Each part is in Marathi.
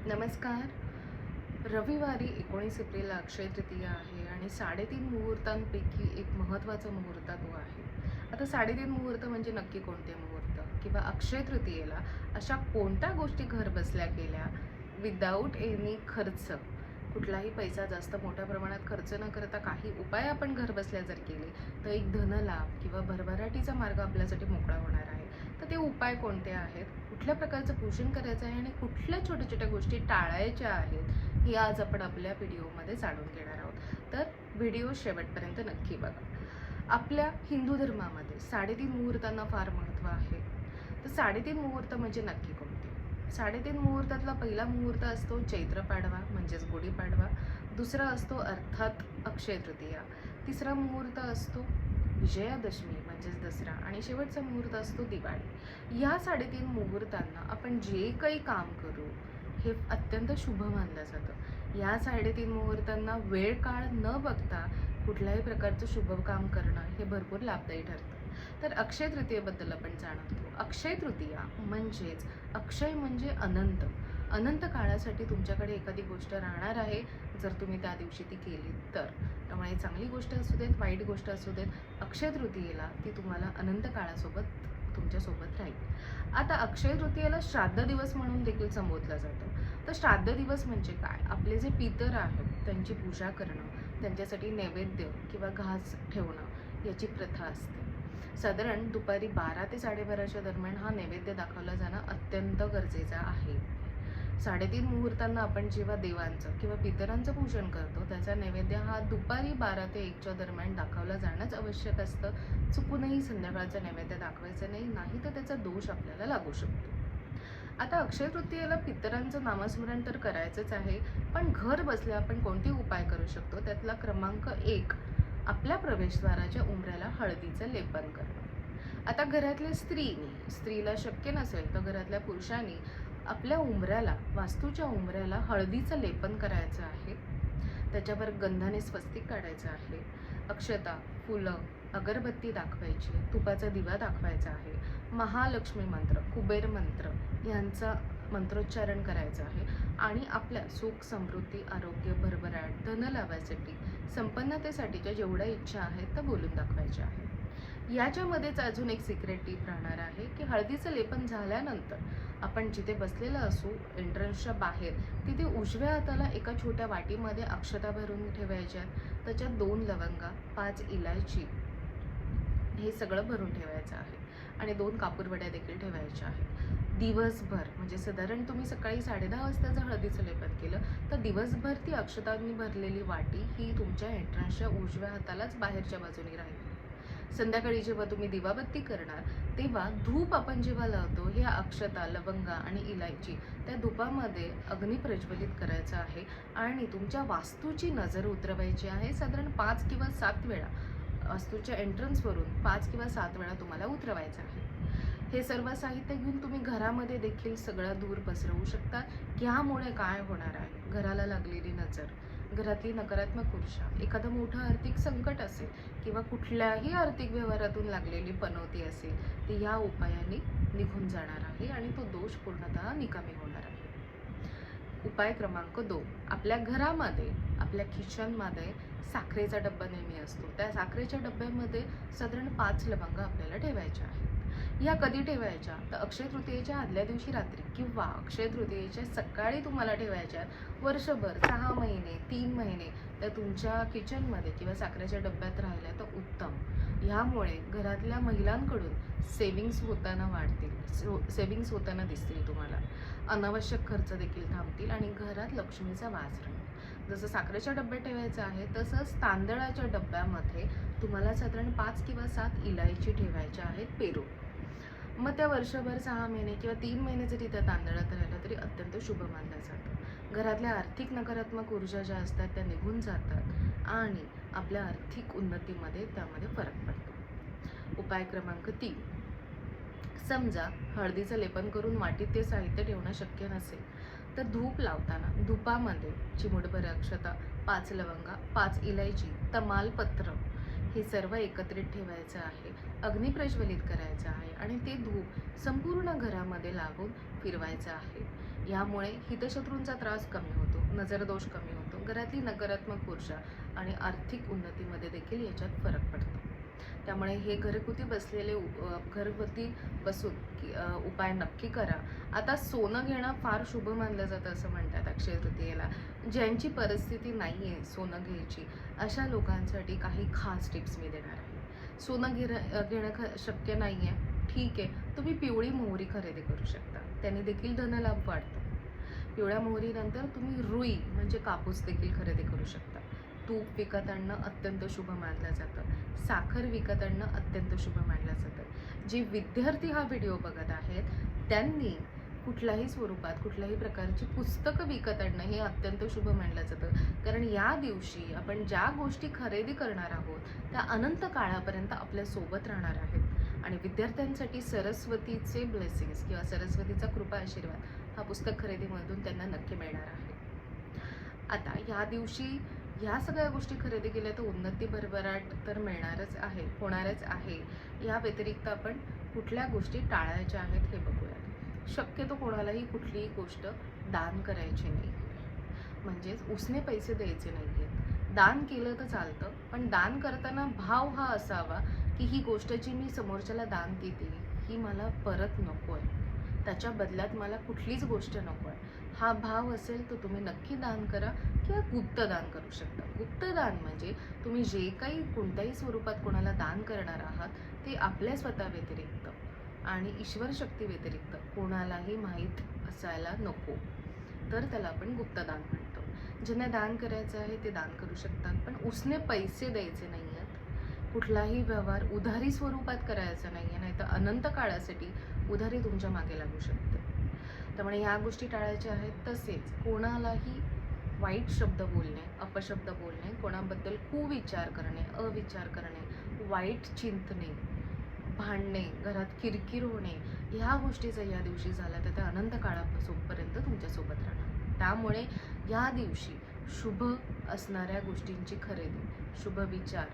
नमस्कार. रविवारी 19 एप्रिलला अक्षय तृतीया आहे आणि 3.5 मुहूर्तांपैकी एक महत्त्वाचा मुहूर्त तो आहे. आता 3.5 मुहूर्त म्हणजे नक्की कोणते मुहूर्त? किंवा अक्षय तृतीयेला अशा कोणत्या गोष्टी घर बसल्या केल्या विदाऊट एनी खर्च, कुठलाही पैसा जास्त मोठ्या प्रमाणात खर्च न करता काही उपाय आपण घर बसल्या जर केले, तर एक धनलाभ किंवा भरभराटीचा मार्ग आपल्यासाठी मोकळा होणार आहे. तर ते उपाय कोणते आहेत? कुठल्या प्रकारचं पोषण करायचं आहे आणि कुठल्या छोट्या छोट्या गोष्टी टाळायच्या आहेत, हे आज आपण आपल्या व्हिडिओमध्ये जाणून घेणार आहोत. तर व्हिडिओ शेवटपर्यंत नक्की बघा. आपल्या हिंदू धर्मामध्ये 3.5 मुहूर्तांना फार महत्त्व आहे. तर 3.5 मुहूर्त म्हणजे नक्की कोणते? 3.5 मुहूर्तातला पहिला मुहूर्त असतो चैत्र पाडवा म्हणजेच गुढीपाडवा, दुसरा असतो अर्थात अक्षय तृतीया, तिसरा मुहूर्त असतो विजयादशमी म्हणजेच दसरा आणि शेवटचा मुहूर्त असतो दिवाळी. या 3.5 मुहूर्तांना आपण जे काही काम करू हे अत्यंत शुभ मानलं जातं. या 3.5 मुहूर्तांना वेळ काळ न बघता कुठल्याही प्रकारचं शुभ काम करणं हे भरपूर लाभदायी ठरतं. तर अक्षय तृतीयेबद्दल आपण जाणत घेऊ. अक्षय तृतीया म्हणजेच अक्षय म्हणजे अनंत. अनंत काळासाठी तुमच्याकडे एखादी गोष्ट राहणार आहे जर तुम्ही त्या दिवशी ती केली तर. त्यामुळे चांगली गोष्ट असू देत, वाईट गोष्ट असू देत, अक्षय तृतीयेला ती तुम्हाला अनंत काळासोबत तुमच्यासोबत राहील. आता अक्षय तृतीयेला श्राद्ध दिवस म्हणून देखील संबोधलं जातं. तर श्राद्ध दिवस म्हणजे काय? आपले जे पितर आहेत त्यांची पूजा करणं, त्यांच्यासाठी नैवेद्य किंवा घास ठेवणं याची प्रथा असते. साधारण दुपारी 12 ते 12:30च्या दरम्यान हा नैवेद्य दाखवला जाणं अत्यंत गरजेचं आहे. 3.5 मुहूर्तांना आपण जेव्हा देवांचं किंवा पितरांचं पूजन करतो त्याचा नैवेद्य हा दुपारी 12 ते 1च्या दरम्यान दाखवला जाणंच आवश्यक असतं. चुकूनही संध्याकाळचा नैवेद्य दाखवायचं नाही, नाही तर त्याचा दोष आपल्याला लागू शकतो. आता अक्षय तृतीयेला पितरांचं नामस्मरण तर करायचंच आहे, पण घर बसल्या आपण कोणते उपाय करू शकतो? त्यातला क्रमांक 1, आपल्या प्रवेशद्वाराच्या उंबऱ्याला हळदीचं लेपन करणं. आता घरातल्या स्त्रीला शक्य नसेल तर घरातल्या पुरुषांनी आपल्या उंबऱ्याला, वास्तूच्या उंबऱ्याला हळदीचं लेपन करायचं आहे. त्याच्यावर गंधाने स्वस्तिक काढायचं आहे. अक्षता, फुलं, अगरबत्ती दाखवायची, तुपाचा दिवा दाखवायचा आहे. महालक्ष्मी मंत्र, कुबेर मंत्र यांचा मंत्रोच्चारण करायचं आहे आणि आपल्या सुख, समृद्धी, आरोग्य, भरभराट, धनलाभासाठी, संपन्नतेसाठीच्या जेवढ्या इच्छा आहेत त्या बोलून दाखवायच्या आहेत. याच्यामध्येच अजून एक सिक्रेट टीप राहणार आहे की हळदीचं लेपन झाल्यानंतर आपण जिथे बसलेलं असू एंट्रन्सच्या बाहेर, तिथे उजव्या हाताला एका छोट्या वाटीमध्ये अक्षता भरून ठेवायच्या, त्याच्यात 2 लवंगा, 5 इलायची हे सगळं भरून ठेवायचं आहे आणि 2 कापूरवड्या देखील ठेवायच्या आहेत. दिवसभर म्हणजे साधारण तुम्ही सकाळी 10:30 वाजता जर हळदीचं लेपन केलं तर दिवसभर ती अक्षतांनी भरलेली वाटी ही तुमच्या एंट्रन्सच्या उजव्या हातालाच बाहेरच्या बाजूने राहील. संध्याकाळी जेव्हा तुम्ही दिवाबत्ती करणार तेव्हा धूप आपण जेव्हा लावतो हे अक्षता, लवंगा आणि इलायची त्या धुपामध्ये अग्नी प्रज्वलित करायचं आहे आणि तुमच्या वास्तूची नजर उतरवायची आहे. साधारण 5 किंवा 7 वेळा वास्तूच्या एंट्रन्सवरून 5 किंवा 7 वेळा तुम्हाला उतरवायचं आहे. हे सर्व साहित्य घेऊन तुम्ही घरामध्ये देखील सगळा धूर पसरवू शकता. यामुळे काय होणार आहे? घराला लागलेली नजर, घरातली नकारात्मक ऊर्जा, एखादं मोठं आर्थिक संकट असेल किंवा कुठल्याही आर्थिक व्यवहारातून लागलेली पनौती असेल ती ह्या उपायाने निघून जाणार आहे आणि तो दोष पूर्णतः निकामी होणार आहे. उपाय क्रमांक 2, आपल्या घरामध्ये, आपल्या किचनमध्ये साखरेचा डब्बा नेहमी असतो. त्या साखरेच्या डब्यामध्ये साधारण 5 लवंगा आपल्याला ठेवायच्या आहेत. ह्या कधी ठेवायच्या? तर अक्षय तृतीयेच्या आदल्या दिवशी रात्री किंवा अक्षय तृतीयेच्या सकाळी तुम्हाला ठेवायच्या. वर्षभर, 6 महिने, 3 महिने त्या तुमच्या किचनमध्ये किंवा साखरेच्या डब्यात राहिल्या तर उत्तम. ह्यामुळे घरातल्या महिलांकडून सेविंग्स होताना वाढतील, सेविंग्स होताना दिसतील तुम्हाला. अनावश्यक खर्च देखील थांबतील आणि घरात लक्ष्मीचा वास राहील. जसं साखरेच्या डब्यात ठेवायचं आहे तसंच तांदळाच्या डब्यामध्ये तुम्हाला साधारण 5 किंवा 7 इलायची ठेवायच्या आहेत पेरून. मग त्या वर्षभर, 6 महिने किंवा 3 महिने जरी त्या तांदळात राहिलं तरी अत्यंत शुभ मानलं जातं. घरातल्या आर्थिक नकारात्मक ऊर्जा ज्या असतात त्या निघून जातात आणि आपल्या आर्थिक उन्नतीमध्ये त्यामध्ये फरक पडतो. उपाय क्रमांक 3, समजा हळदीचं लेपन करून वाटीत ते साहित्य ठेवणं शक्य नसेल तर धूप लावताना धुपामध्ये चिमूटभर अक्षता, 5 लवंगा, 5 इलायची, तमालपत्र हे सर्व एकत्रित ठेवायचं आहे. अग्नी प्रज्वलित करायचं आहे आणि ते धूप संपूर्ण घरामध्ये लागून फिरवायचं आहे. यामुळे हितशत्रूंचा त्रास कमी होतो, नजरदोष कमी होतो, घरातली नकारात्मक ऊर्जा आणि आर्थिक उन्नतीमध्ये देखील याच्यात फरक पडतो. त्यामुळे हे घरगुती बसून उपाय नक्की करा. आता सोनं घेणं फार शुभ मानलं जातं असं म्हणतात अक्षय तृतीयेला. ज्यांची परिस्थिती नाही आहे सोनं घ्यायची, अशा लोकांसाठी काही खास टिप्स मी देणार आहे. सोनं घेणं शक्य नाही आहे, ठीक आहे, तुम्ही पिवळी मोहरी खरेदी करू शकता, त्याने देखील धनलाभ वाढतो. पिवळ्या मोहरीनंतर तुम्ही रुई म्हणजे कापूस देखील खरेदी करू शकता. तूप विकत आणणं अत्यंत शुभ मानलं जातं. साखर विकत आणणं अत्यंत शुभ मानलं जातं. जे विद्यार्थी हा व्हिडिओ बघत आहेत त्यांनी कुठल्याही स्वरूपात कुठल्याही प्रकारची पुस्तकं विकत आणणं हे अत्यंत शुभ मानलं जातं. कारण या दिवशी आपण ज्या गोष्टी खरेदी करणार आहोत त्या अनंत काळापर्यंत आपल्यासोबत राहणार आहेत. आणि विद्यार्थ्यांसाठी सरस्वतीचे ब्लेसिंग्स किंवा सरस्वतीचा कृपा आशीर्वाद हा पुस्तक खरेदीमधून त्यांना नक्की मिळणार आहे. आता या दिवशी ह्या सगळ्या गोष्टी खरेदी केल्या तर उन्नती भरभराट तर मिळणारच आहे, होणारच आहे. या व्यतिरिक्त आपण कुठल्या गोष्टी टाळायच्या आहेत हे बघूया. शक्यतो कोणालाही कुठलीही गोष्ट दान करायची नाही, म्हणजेच उसने पैसे द्यायचे नाही आहेत. दान केलं तर चालतं, पण दान करताना भाव हा असावा की ही गोष्ट जी मी समोरच्याला दान देते ही मला परत नको आहे, त्याच्या बदल्यात मला कुठलीच गोष्ट नको आहे. हा भाव असेल तर तुम्ही नक्की दान करा किंवा गुप्तदान करू शकता. गुप्तदान म्हणजे तुम्ही जे काही कोणत्याही स्वरूपात कोणाला दान करणार आहात ते आपल्या स्वतः व्यतिरिक्त आणि ईश्वर शक्ती व्यतिरिक्त कोणालाही माहीत असायला नको, तर त्याला आपण गुप्तदान म्हणतो. ज्यांना दान करायचं आहे ते दान करू शकतात, पण उसने पैसे द्यायचे नाही आहेत. कुठलाही व्यवहार उधारी स्वरूपात करायचा नाही आहे, नाही तर अनंत काळासाठी उधारी तुमच्या मागे लागू शकते. त्यामुळे ह्या गोष्टी टाळायच्या आहेत. तसेच कोणालाही वाईट शब्द बोलणे, अपशब्द बोलणे, कोणाबद्दल कुविचार करणे, अविचार करणे, वाईट चिंतणे, भांडणे, घरात किरकिर होणे, ह्या गोष्टी जर या दिवशी झाल्या तर त्या अनंत काळापर्यंत तुमच्यासोबत राहणार. त्यामुळे या दिवशी शुभ असणाऱ्या गोष्टींची खरेदी, शुभ विचार,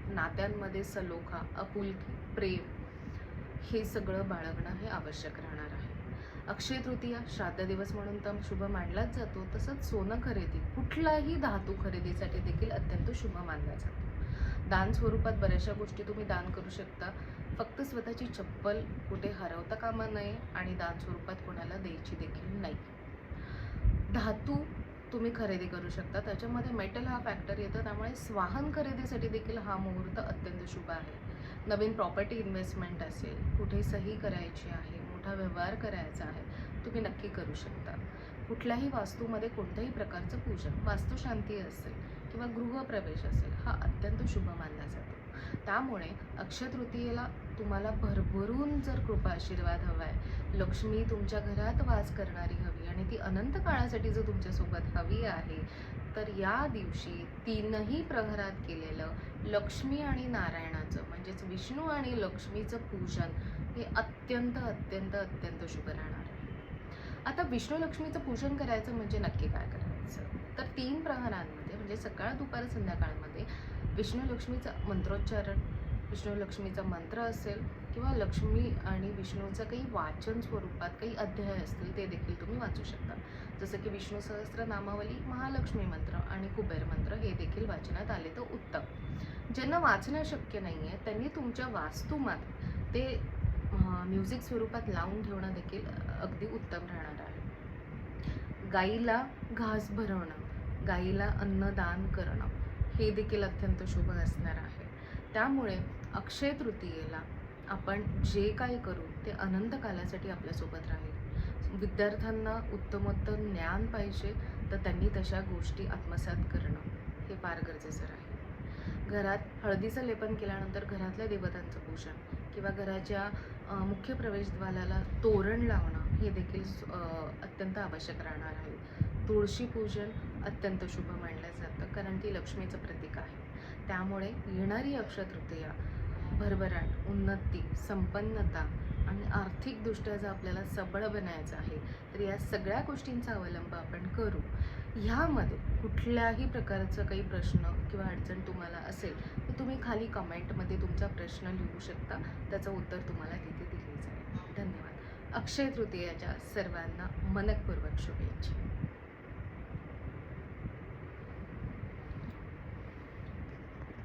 नात्यांमध्ये सलोखा, आपुलकी, प्रेम हे सगळं बाळगणं हे आवश्यक राहणार आहे. अक्षय तृतीया श्राद्ध दिवस म्हणून तर शुभ मानलाच जातो, तसंच सोनं खरेदी कुठलाही धातू खरेदीसाठी देखील अत्यंत शुभ मानला जातो. दान स्वरूपात बऱ्याचशा गोष्टी तुम्ही दान करू शकता, फक्त स्वतःची चप्पल कुठे हरवता कामा नये आणि दान स्वरूपात कोणाला द्यायची देखील नाही. धातू तुम्ही खरेदी करू शकता, त्याच्यामध्ये मेटल हा फॅक्टर येतो, त्यामुळे वाहन खरेदीसाठी देखील हा मुहूर्त अत्यंत शुभ आहे. नवीन प्रॉपर्टी इन्व्हेस्टमेंट असेल, कुठे सही करायची आहे, मोठा व्यवहार करायचा आहे, तुम्ही नक्की करू शकता. कुठल्याही वास्तूमध्ये कोणत्याही प्रकारचं पूजन, वास्तुशांती असेल किंवा गृहप्रवेश असेल, हा अत्यंत शुभ मानला जातो. त्यामुळे अक्षय तृतीयेला तुम्हाला भरभरून जर कृपा आशीर्वाद हवा आहे, लक्ष्मी तुमच्या घरात वास करणारी हवी आणि ती अनंत काळासाठी जर तुमच्यासोबत हवी आहे, तर या दिवशी 3ही प्रहरात केलेलं लक्ष्मी आणि नारायणाचं म्हणजेच विष्णू आणि लक्ष्मीचं पूजन हे अत्यंत अत्यंत अत्यंत शुभ राहणार आहे. आता विष्णू लक्ष्मीचं पूजन करायचं म्हणजे नक्की काय करायचं, तर 3 प्रहरांमध्ये म्हणजे सकाळ दुपार संध्याकाळमध्ये विष्णू लक्ष्मीचं मंत्रोच्चारण, विष्णू लक्ष्मीचा मंत्र असेल किंवा लक्ष्मी आणि विष्णूचं काही वाचन स्वरूपात काही अध्याय असतील ते देखील तुम्ही वाचू शकता. जसं की विष्णू सहस्त्रनामावली, महालक्ष्मी मंत्र आणि कुबेर मंत्र हे देखील वाचनात आले तर उत्तम. ज्यांना वाचणं शक्य नाही आहे त्यांनी तुमच्या वास्तूमध्ये ते म्युझिक स्वरूपात लावून ठेवणं देखील अगदी उत्तम राहणार आहे. गाईला घास भरवणं, गाईला अन्नदान करणं हे देखील अत्यंत शुभ असणार आहे. त्यामुळे अक्षय तृतीयेला आपण जे काही करू ते अनंत कालासाठी आपल्यासोबत राहील. विद्यार्थ्यांना उत्तमोत्तम ज्ञान पाहिजे, तर त्यांनी तशा गोष्टी आत्मसात करणं हे फार गरजेचं राहील. घरात हळदीचं लेपन केल्यानंतर घरातल्या देवतांचं पूजन किंवा घराच्या मुख्य प्रवेशद्वाराला तोरण लावणं हे देखील अत्यंत आवश्यक राहणार आहे. तुळशी पूजन अत्यंत शुभ मानलं जातं, कारण ती लक्ष्मीचं प्रतीक आहे. त्यामुळे येणारी अक्षय तृतीया भरभराट, उन्नती, संपन्नता आणि आर्थिकदृष्ट्या जर आपल्याला सबळ बनायचं आहे तर या सगळ्या गोष्टींचा अवलंब आपण करू. ह्यामध्ये कुठल्याही प्रकारचं काही प्रश्न किंवा अडचण तुम्हाला असेल तर तुम्ही खाली कमेंटमध्ये तुमचा प्रश्न लिहू शकता, त्याचं उत्तर तुम्हाला तिथे दिले जाईल. धन्यवाद. अक्षय तृतीयाच्या सर्वांना मनःपूर्वक शुभेच्छा.